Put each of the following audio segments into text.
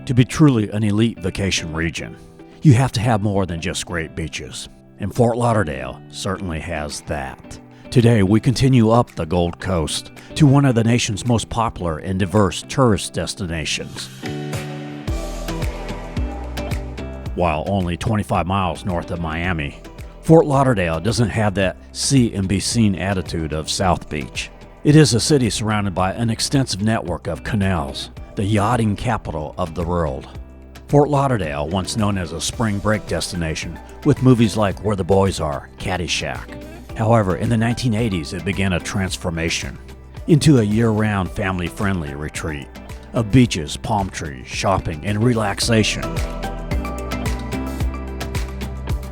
To be truly an elite vacation region, you have to have more than just great beaches, and Fort Lauderdale certainly has that. Today we continue up the Gold Coast to one of the nation's most popular and diverse tourist destinations. While only 25 miles north of Miami, Fort Lauderdale doesn't have that see and be seen attitude of South Beach. It is a city surrounded by an extensive network of canals, the yachting capital of the world. Fort Lauderdale, once known as a spring break destination with movies like Where the Boys Are, Caddyshack. However, in the 1980s it began a transformation into a year-round family-friendly retreat of beaches, palm trees, shopping, and relaxation.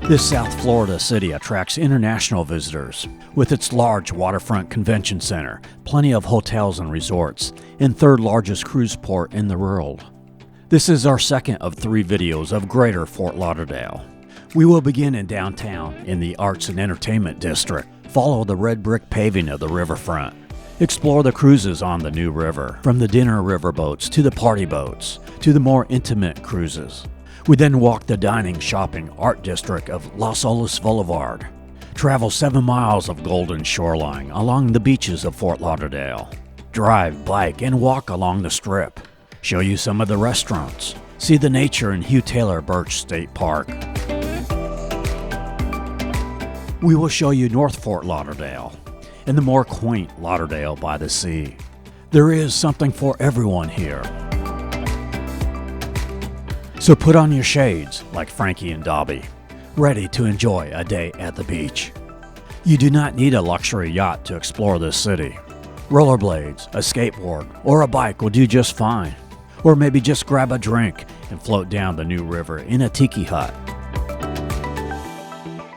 This South Florida city attracts international visitors with its large waterfront convention center, plenty of hotels and resorts, and third largest cruise port in the world. This is our second of 3 videos of Greater Fort Lauderdale. We will begin in downtown in the Arts and Entertainment District, follow the red brick paving of the Riverfront, explore the cruises on the New River, from the dinner riverboats to the party boats to the more intimate cruises. We then walk the dining, shopping, art district of Las Olas Blvd, travel 7 miles of golden shoreline along the beaches of Fort Lauderdale, drive, bike, and walk along the Strip, show you some of the restaurants, see the nature in Hugh Taylor Birch State Park. We will show you North Fort Lauderdale and the more quaint Lauderdale-By-The-Sea. There is something for everyone here. So put on your shades, like Frankie and Dobby, ready to enjoy a day at the beach. You do not need a luxury yacht to explore this city. Rollerblades, a skateboard, or a bike will do just fine. Or maybe just grab a drink and float down the New River in a Tiki hut.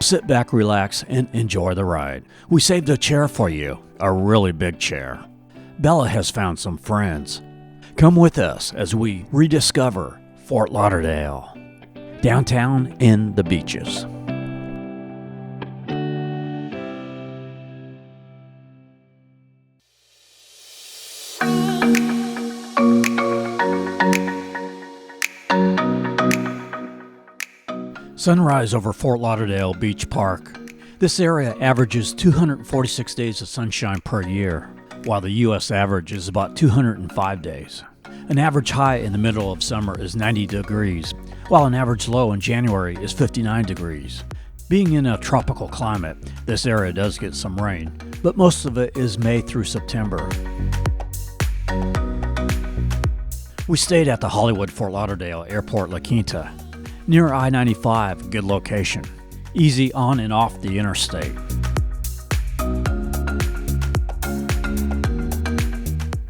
Sit back, relax, and enjoy the ride. We saved a chair for you, a really big chair. Bella has found some friends. Come with us as we rediscover Fort Lauderdale, downtown and the beaches. Sunrise over Fort Lauderdale Beach Park. This area averages 246 days of sunshine per year, while the U.S. average is about 205 days. An average high in the middle of summer is 90 degrees, while an average low in January is 59 degrees. Being in a tropical climate, this area does get some rain, but most of it is May through September. We stayed at the Hollywood Fort Lauderdale Airport La Quinta, near I-95, good location, easy on and off the interstate.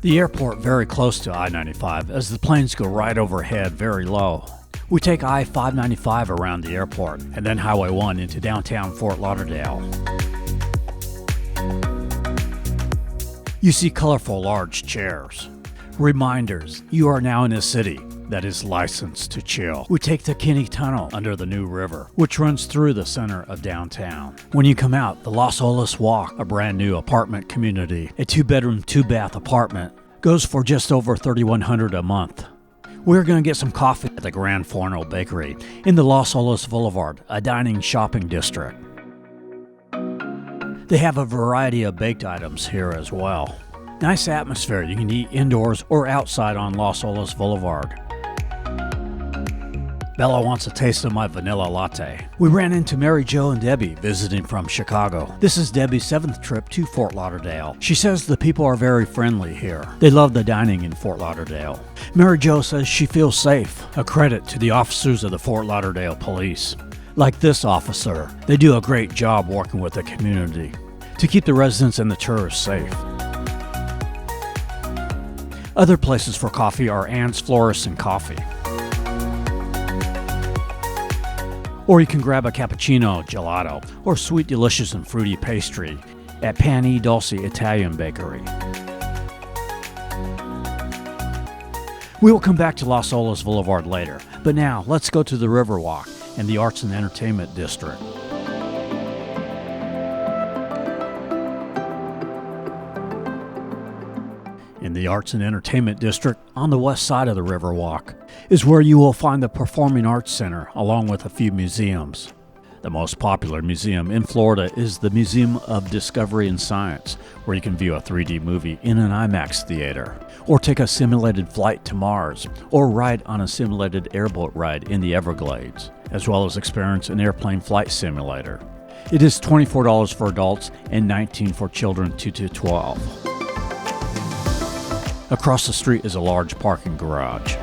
The airport very close to I-95 as the planes go right overhead very low. We take I-595 around the airport and then Highway 1 into downtown Fort Lauderdale. You see colorful large chairs. Reminders, you are now in a city that is licensed to chill. We take the Kinney Tunnel under the New River, which runs through the center of downtown. When you come out, the Las Olas Walk, a brand new apartment community, a 2-bedroom, 2-bath apartment, goes for just over $3,100 a month. We're going to get some coffee at the Grand Forno Bakery in the Las Olas Blvd, a dining shopping district. They have a variety of baked items here as well. Nice atmosphere. You can eat indoors or outside on Las Olas Blvd. Bella wants a taste of my vanilla latte. We ran into Mary Jo and Debbie visiting from Chicago. This is Debbie's 7th trip to Fort Lauderdale. She says the people are very friendly here. They love the dining in Fort Lauderdale. Mary Jo says she feels safe. A credit to the officers of the Fort Lauderdale Police. Like this officer, they do a great job working with the community to keep the residents and the tourists safe. Other places for coffee are Ann's Florist and Coffee. Or you can grab a cappuccino, gelato, or sweet, delicious, and fruity pastry at Pani Dolce Italian Bakery. We will come back to Las Olas Blvd later, but now let's go to the Riverwalk and the Arts and Entertainment District. In the Arts and Entertainment District on the west side of the Riverwalk, is where you will find the Performing Arts Center along with a few museums. The most popular museum in Florida is the Museum of Discovery and Science, where you can view a 3D movie in an IMAX theater, or take a simulated flight to Mars, or ride on a simulated airboat ride in the Everglades, as well as experience an airplane flight simulator. It is $24 for adults and $19 for children 2 to 12. Across the street is a large parking garage.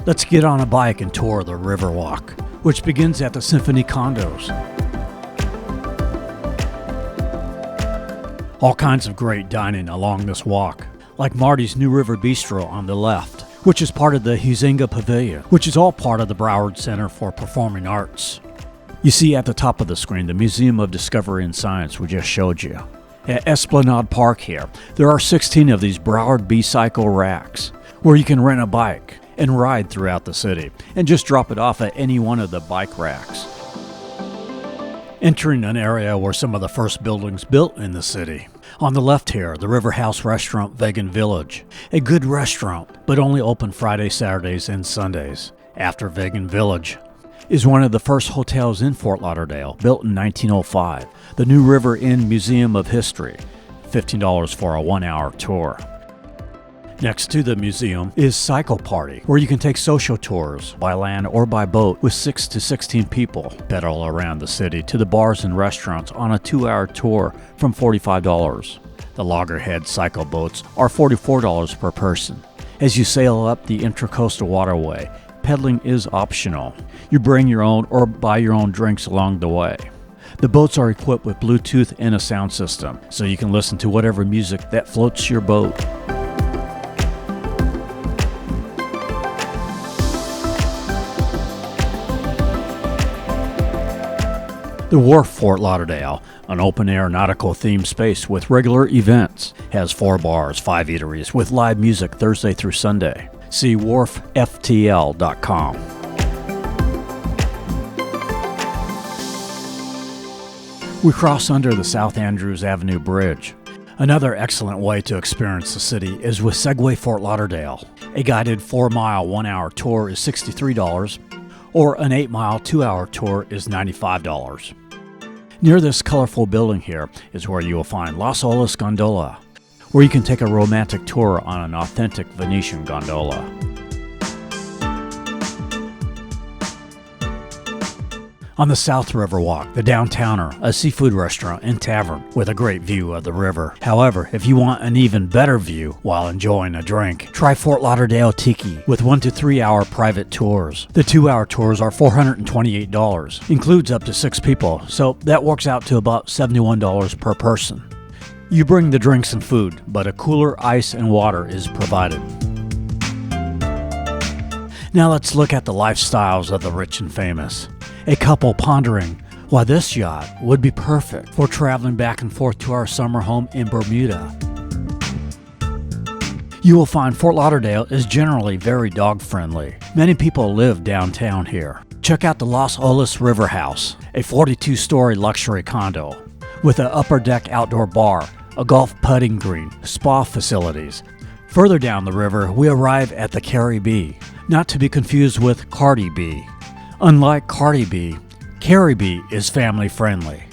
Let's get on a bike and tour the Riverwalk, which begins at the Symphony Condos. All kinds of great dining along this walk, like Marty's New River Bistro on the left, which is part of the Huizenga Pavilion, which is all part of the Broward Center for Performing Arts. You see at the top of the screen the Museum of Discovery and Science we just showed you. At Esplanade Park here, there are 16 of these Broward B-Cycle racks, where you can rent a bike and ride throughout the city, and just drop it off at any one of the bike racks. Entering an area where some of the first buildings built in the city. On the left here, the River House Restaurant Vegan Village. A good restaurant, but only open Fridays, Saturdays, and Sundays. After Vegan Village is one of the first hotels in Fort Lauderdale, built in 1905. The New River Inn Museum of History, $15 for a 1-hour tour. Next to the museum is Cycle Party, where you can take social tours by land or by boat with 6 to 16 people, pedal around the city to the bars and restaurants on a 2-hour tour from $45. The Lagerhead cycle boats are $44 per person. As you sail up the Intracoastal Waterway, pedaling is optional. You bring your own or buy your own drinks along the way. The boats are equipped with Bluetooth and a sound system, so you can listen to whatever music that floats your boat. The Wharf Fort Lauderdale, an open-air nautical-themed space with regular events, has 4 bars, 5 eateries with live music Thursday through Sunday. See wharfftl.com. We cross under the South Andrews Avenue Bridge. Another excellent way to experience the city is with Segway Fort Lauderdale. A guided 4-mile 1-hour tour is $63, or an 8-mile 2-hour tour is $95. Near this colorful building here is where you will find Las Olas Gondola, where you can take a romantic tour on an authentic Venetian gondola. On the South Riverwalk, the Downtowner, a seafood restaurant and tavern with a great view of the river. However, if you want an even better view while enjoying a drink, try Fort Lauderdale Tiki with 1 to 3 hour private tours. The 2-hour tours are $428, includes up to 6 people, so that works out to about $71 per person. You bring the drinks and food, but a cooler, ice, and water is provided. Now let's look at the lifestyles of the rich and famous. A couple pondering why this yacht would be perfect for traveling back and forth to our summer home in Bermuda. You will find Fort Lauderdale is generally very dog-friendly. Many people live downtown here. Check out the Las Olas River House, a 42-story luxury condo with an upper deck outdoor bar, a golf putting green, spa facilities. Further down the river, we arrive at the Carrie, not to be confused with Cardi B. Unlike Cardi B, Carrie B is family-friendly.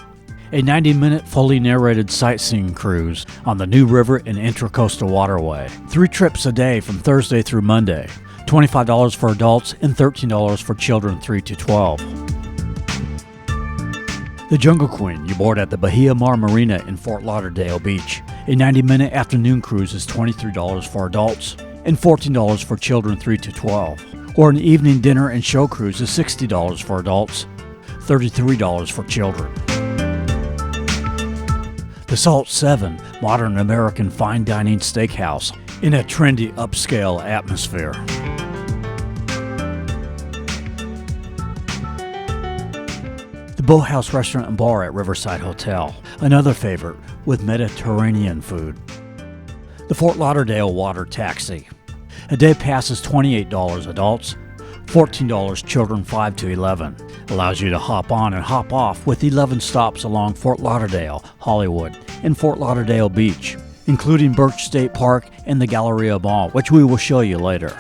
A 90-minute fully narrated sightseeing cruise on the New River and Intracoastal Waterway. 3 trips a day from Thursday through Monday. $25 for adults and $13 for children 3 to 12. The Jungle Queen, you board at the Bahia Mar Marina in Fort Lauderdale Beach. A 90-minute afternoon cruise is $23 for adults and $14 for children 3 to 12. Or an evening dinner and show cruise is $60 for adults, $33 for children. The Salt 7, modern American fine dining steakhouse in a trendy upscale atmosphere. The Boathouse Restaurant and Bar at Riverside Hotel, another favorite with Mediterranean food. The Fort Lauderdale Water Taxi. A day pass is $28 adults, $14 children 5 to 11. Allows you to hop on and hop off with 11 stops along Fort Lauderdale, Hollywood, and Fort Lauderdale Beach. including Birch State Park and the Galleria Mall, which we will show you later.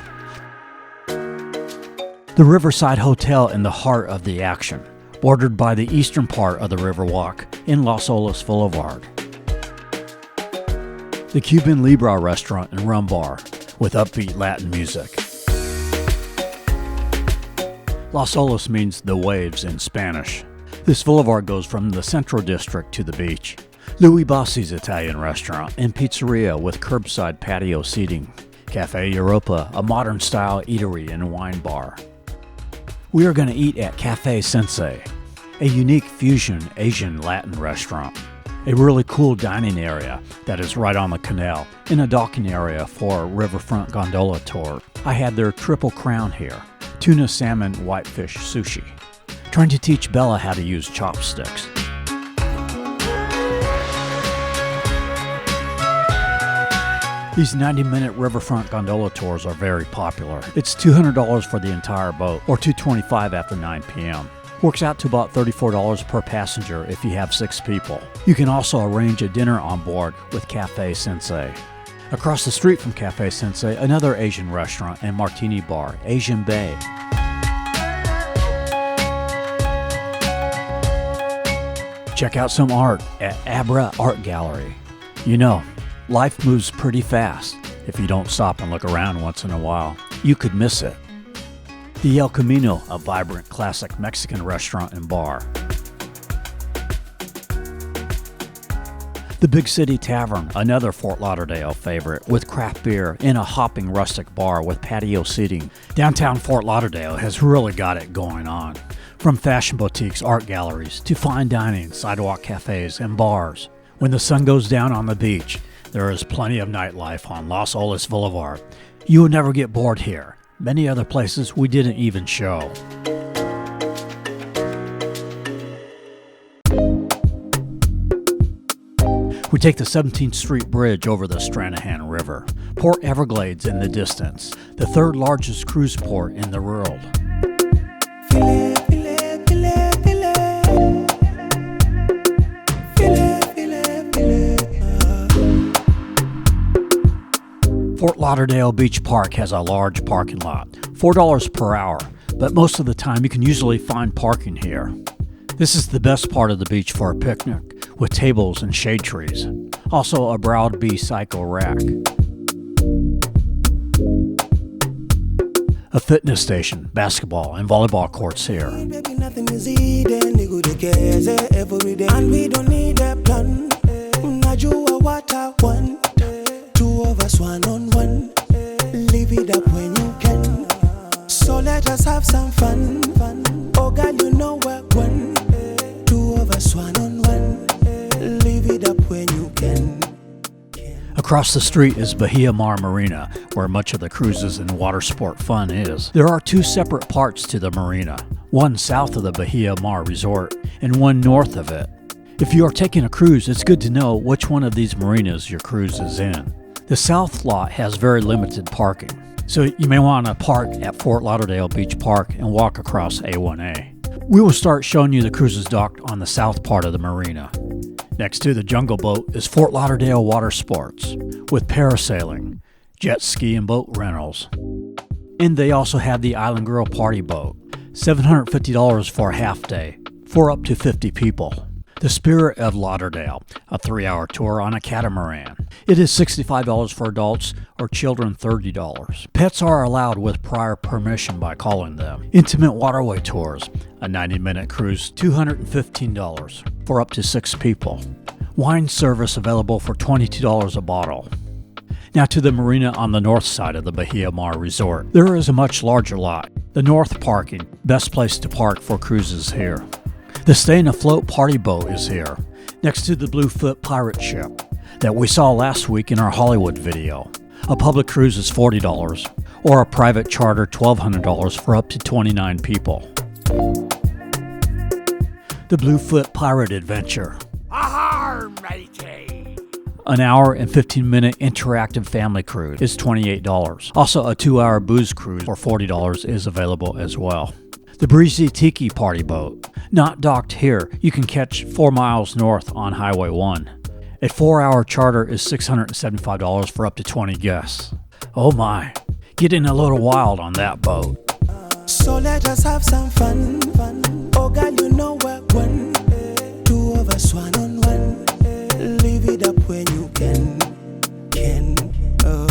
The Riverside Hotel in the heart of the action, bordered by the eastern part of the Riverwalk in Las Olas Blvd. The Cuban Libre restaurant and rum bar with upbeat Latin music. Las Olas means the waves in Spanish. This boulevard goes from the Central District to the beach. Louis Bossi's Italian restaurant and pizzeria with curbside patio seating. Cafe Europa, a modern-style eatery and wine bar. We are going to eat at Cafe Sensei, a unique fusion Asian Latin restaurant. A really cool dining area that is right on the canal, in a docking area for a Riverfront Gondola tour. I had their Triple Crown here, tuna salmon whitefish sushi. Trying to teach Bella how to use chopsticks. These 90-minute Riverfront Gondola tours are very popular. It's $200 for the entire boat, or $225 after 9 p.m. Works out to about $34 per passenger if you have 6 people. You can also arrange a dinner on board with Cafe Sensei. Across the street from Cafe Sensei, another Asian restaurant and martini bar, Asian Bay. Check out some art at Abra Art Gallery. You know, life moves pretty fast. If you don't stop and look around once in a while, you could miss it. The El Camino, a vibrant classic Mexican restaurant and bar. The Big City Tavern, another Fort Lauderdale favorite, with craft beer in a hopping rustic bar with patio seating. Downtown Fort Lauderdale has really got it going on. From fashion boutiques, art galleries, to fine dining, sidewalk cafes, and bars. When the sun goes down on the beach, there is plenty of nightlife on Las Olas Blvd. You will never get bored here. Many other places we didn't even show. We take the 17th Street Bridge over the Stranahan River. Port Everglades in the distance, the third largest cruise port in the world. Fort Lauderdale Beach Park has a large parking lot, $4 per hour, but most of the time you can usually find parking here. This is the best part of the beach for a picnic, with tables and shade trees. Also a Browd B cycle rack. A fitness station, basketball and volleyball courts here. And we don't need a plan. Two of us one on one. Leave it up when you can. So let us have some fun. Oh girl, you know we're one. Two of us one on one. Leave it up when you can. Across the street is Bahia Mar Marina, where much of the cruises and water sport fun is. There are 2 separate parts to the marina, one south of the Bahia Mar Resort and one north of it. If you are taking a cruise, it's good to know which one of these marinas your cruise is in. The south lot has very limited parking, so you may want to park at Fort Lauderdale Beach Park and walk across A1A. We will start showing you the cruises docked on the south part of the marina. Next to the Jungle Boat is Fort Lauderdale Water Sports, with parasailing, jet ski and boat rentals. And they also have the Island Girl Party Boat, $750 for a half day, for up to 50 people. The Spirit of Lauderdale, a 3-hour tour on a catamaran. It is $65 for adults or children $30. Pets are allowed with prior permission by calling them. Intimate Waterway Tours, a 90-minute cruise, $215 for up to 6 people. Wine service available for $22 a bottle. Now to the marina on the north side of the Bahia Mar Resort. There is a much larger lot. The north parking, best place to park for cruises here. The Staying Afloat Party Boat is here, next to the Bluefoot pirate ship that we saw last week in our Hollywood video. A public cruise is $40, or a private charter $1,200 for up to 29 people. The Bluefoot Pirate Adventure. Ahar, matey! An hour and 15-minute interactive family cruise is $28. Also, a 2-hour booze cruise for $40 is available as well. The Breezy Tiki Party Boat. Not docked here, you can catch 4 miles north on Highway 1. A 4-hour charter is $675 for up to 20 guests. Oh my, getting a little wild on that boat. So let us have some fun. Oh girl, you know we're one. Two of us, one on one. Leave it up when you can. Oh.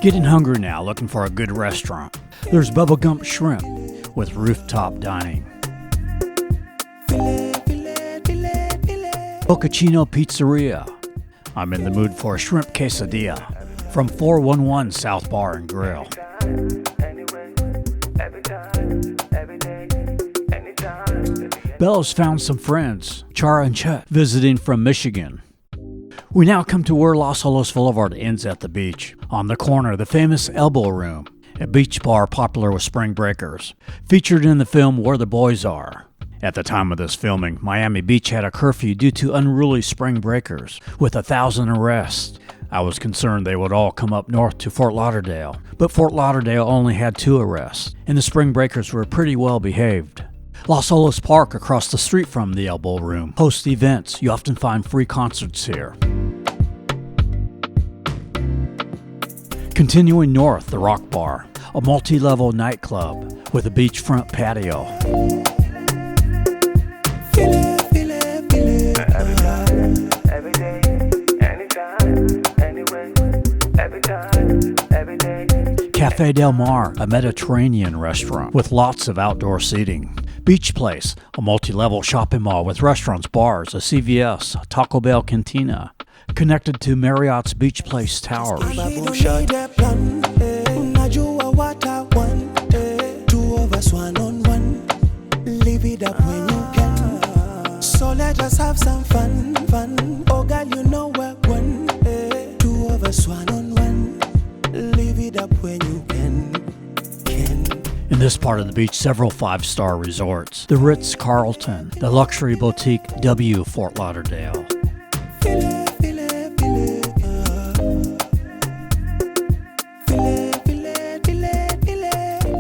Getting hungry now, looking for a good restaurant. There's Bubba Gump Shrimp with rooftop dining. Bocacino Pizzeria. I'm in the mood for a shrimp quesadilla from 411 South Bar and Grill. Bella's found some friends, Chara and Chet, visiting from Michigan. We now come to where Las Olas Blvd ends at the beach. On the corner, the famous Elbow Room, a beach bar popular with spring breakers, featured in the film Where the Boys Are. At the time of this filming, Miami Beach had a curfew due to unruly spring breakers, with 1,000 arrests. I was concerned they would all come up north to Fort Lauderdale, but Fort Lauderdale only had 2 arrests, and the spring breakers were pretty well behaved. Las Olas Park, across the street from the Elbow Room, hosts events. You often find free concerts here. Continuing north, the Rock Bar, a multi-level nightclub with a beachfront patio. Cafe Del Mar, a Mediterranean restaurant with lots of outdoor seating. Beach Place, a multi-level shopping mall with restaurants, bars, a CVS, a Taco Bell cantina, connected to Marriott's Beach Place towers. So let us have some fun. Oh girl, you know we're one. 2 of us, one on one. Leave it up when you can. In this part of the beach, several 5-star resorts. The Ritz-Carlton, the luxury boutique W Fort Lauderdale.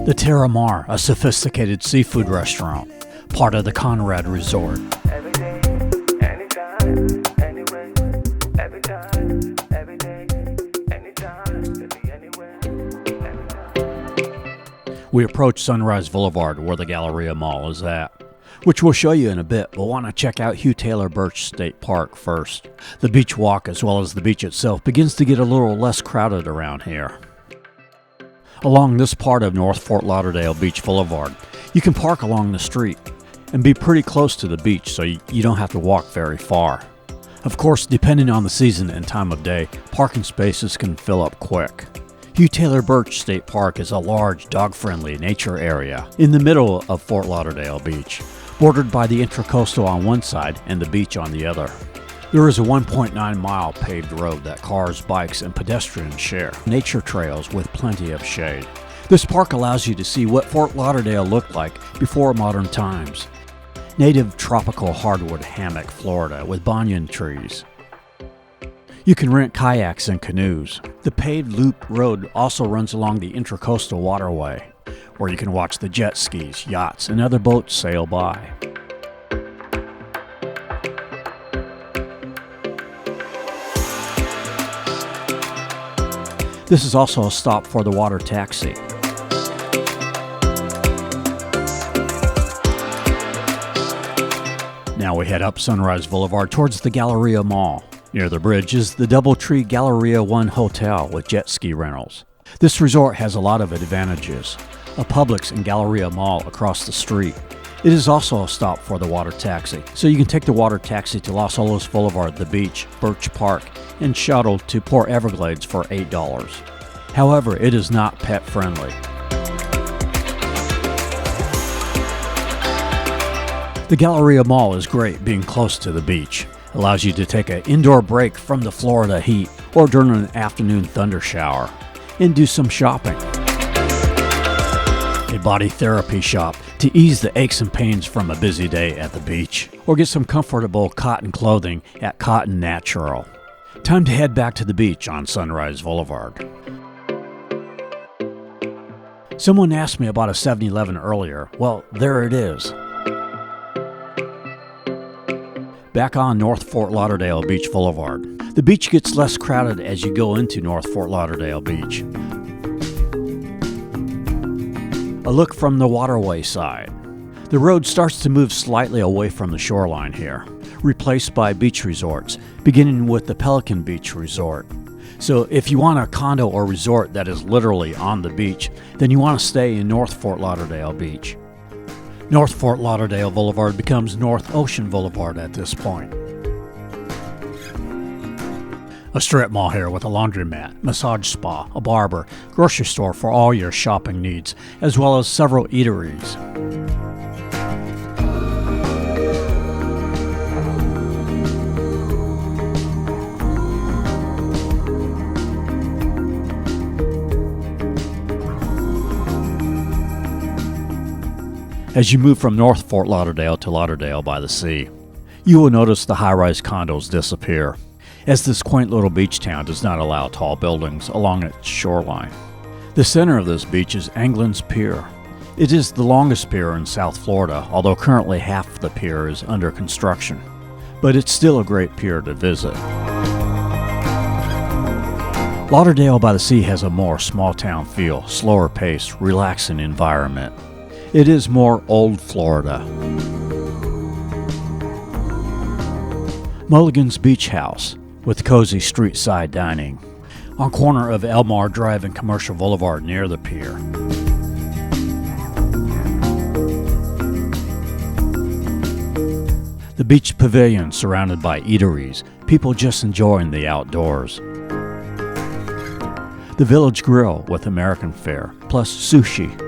The Terra Mar, a sophisticated seafood restaurant, part of the Conrad Resort. Every day, anytime, anywhere, every time, every day, anytime, anywhere, We approach Sunrise Boulevard, where the Galleria Mall is at, which we'll show you in a bit, but want to check out Hugh Taylor Birch State Park first. The beach walk, as well as the beach itself, begins to get a little less crowded around here. Along this part of North Fort Lauderdale Beach Boulevard, you can park along the street and be pretty close to the beach, so you don't have to walk very far. Of course, depending on the season and time of day, parking spaces can fill up quick. Hugh Taylor Birch State Park is a large, dog-friendly nature area in the middle of Fort Lauderdale Beach, bordered by the Intracoastal on one side and the beach on the other. There is a 1.9-mile paved road that cars, bikes, and pedestrians share. Nature trails with plenty of shade. This park allows you to see what Fort Lauderdale looked like before modern times. Native tropical hardwood hammock Florida with banyan trees. You can rent kayaks and canoes. The paved loop road also runs along the Intracoastal Waterway, where you can watch the jet skis, yachts, and other boats sail by. This is also a stop for the water taxi. Now we head up Sunrise Boulevard towards the Galleria Mall. Near the bridge is the DoubleTree Galleria 1 Hotel with jet ski rentals. This resort has a lot of advantages. A Publix and Galleria Mall across the street. It is also a stop for the water taxi, so you can take the water taxi to Las Olas Boulevard, the beach, Birch Park, and shuttle to Port Everglades for $8. However, it is not pet friendly. The Galleria Mall is great being close to the beach. Allows you to take an indoor break from the Florida heat or during an afternoon thunder shower and do some shopping. A body therapy shop to ease the aches and pains from a busy day at the beach, or get some comfortable cotton clothing at Cotton Natural. Time to head back to the beach on Sunrise Boulevard. Someone asked me about a 7-Eleven earlier. Well, there it is. Back on North Fort Lauderdale Beach Boulevard. The beach gets less crowded as you go into North Fort Lauderdale Beach. A look from the waterway side. The road starts to move slightly away from the shoreline here, replaced by beach resorts, beginning with the Pelican Beach Resort. So if you want a condo or resort that is literally on the beach, then you want to stay in North Fort Lauderdale Beach. North Fort Lauderdale Boulevard becomes North Ocean Boulevard at this point. A strip mall here with a laundromat, massage spa, a barber, grocery store for all your shopping needs, as well as several eateries. As you move from North Fort Lauderdale to Lauderdale-By-The-Sea, you will notice the high-rise condos disappear, as this quaint little beach town does not allow tall buildings along its shoreline. The center of this beach is Anglin's Pier. It is the longest pier in South Florida, although currently half the pier is under construction. But it's still a great pier to visit. Lauderdale-By-The-Sea has a more small-town feel, slower pace, relaxing environment. It is more old Florida. Mulligan's Beach House, with cozy street-side dining, on corner of Elmar Drive and Commercial Boulevard near the pier. The beach pavilion surrounded by eateries, people just enjoying the outdoors. The Village Grill with American fare, plus sushi.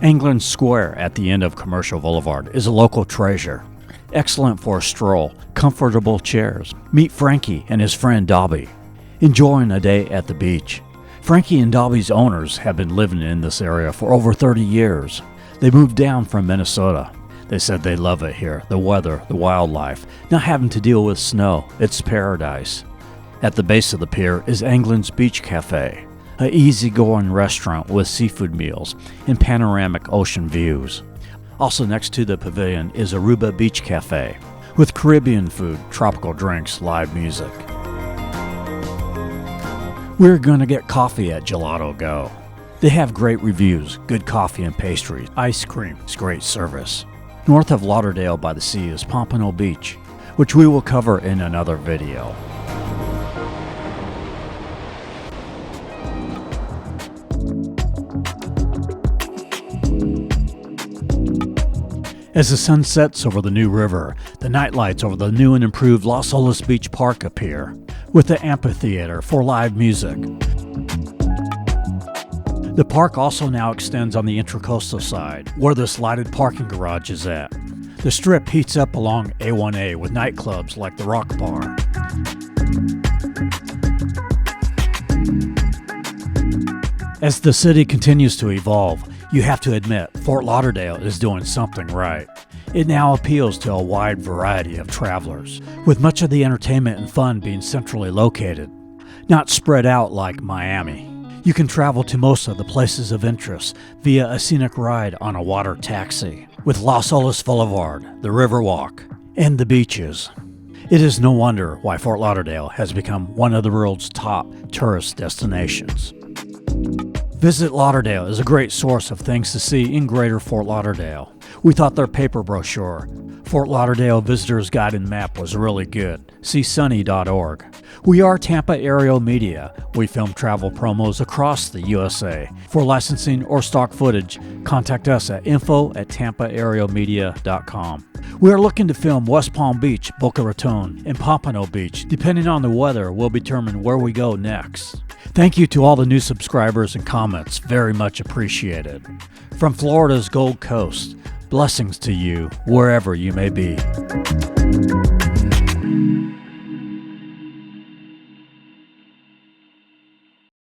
Anglin Square at the end of Commercial Boulevard is a local treasure. Excellent for a stroll, comfortable chairs. Meet Frankie and his friend Dobby, enjoying a day at the beach. Frankie and Dobby's owners have been living in this area for over 30 years. They moved down from Minnesota. They said they love it here, the weather, the wildlife, not having to deal with snow. It's paradise. At the base of the pier is Anglin's Beach Cafe, an easygoing restaurant with seafood meals and panoramic ocean views. Also next to the pavilion is Aruba Beach Cafe, with Caribbean food, tropical drinks, live music. We're going to get coffee at Gelato Go. They have great reviews, good coffee and pastries, ice cream, it's great service. North of Lauderdale-By-The-Sea is Pompano Beach, which we will cover in another video. As the sun sets over the new river, the nightlights over the new and improved Las Olas Beach Park appear, with the amphitheater for live music. The park also now extends on the Intracoastal side, where this lighted parking garage is at. The strip heats up along A1A with nightclubs like the Rock Bar. As the city continues to evolve, you have to admit Fort Lauderdale is doing something right. It now appeals to a wide variety of travelers, with much of the entertainment and fun being centrally located, not spread out like Miami. You can travel to most of the places of interest via a scenic ride on a water taxi, with Las Olas Blvd, the Riverwalk, and the beaches. It is no wonder why Fort Lauderdale has become one of the world's top tourist destinations. Visit Lauderdale is a great source of things to see in Greater Fort Lauderdale. We thought their paper brochure, Fort Lauderdale Visitor's Guide and Map, was really good. See sunny.org. We are Tampa Aerial Media. We film travel promos across the USA. For licensing or stock footage, contact us at info@tampaaerialmedia.com. We are looking to film West Palm Beach, Boca Raton, and Pompano Beach. Depending on the weather, we'll determine where we go next. Thank you to all the new subscribers and comments. Very much appreciated. From Florida's Gold Coast, blessings to you wherever you may be.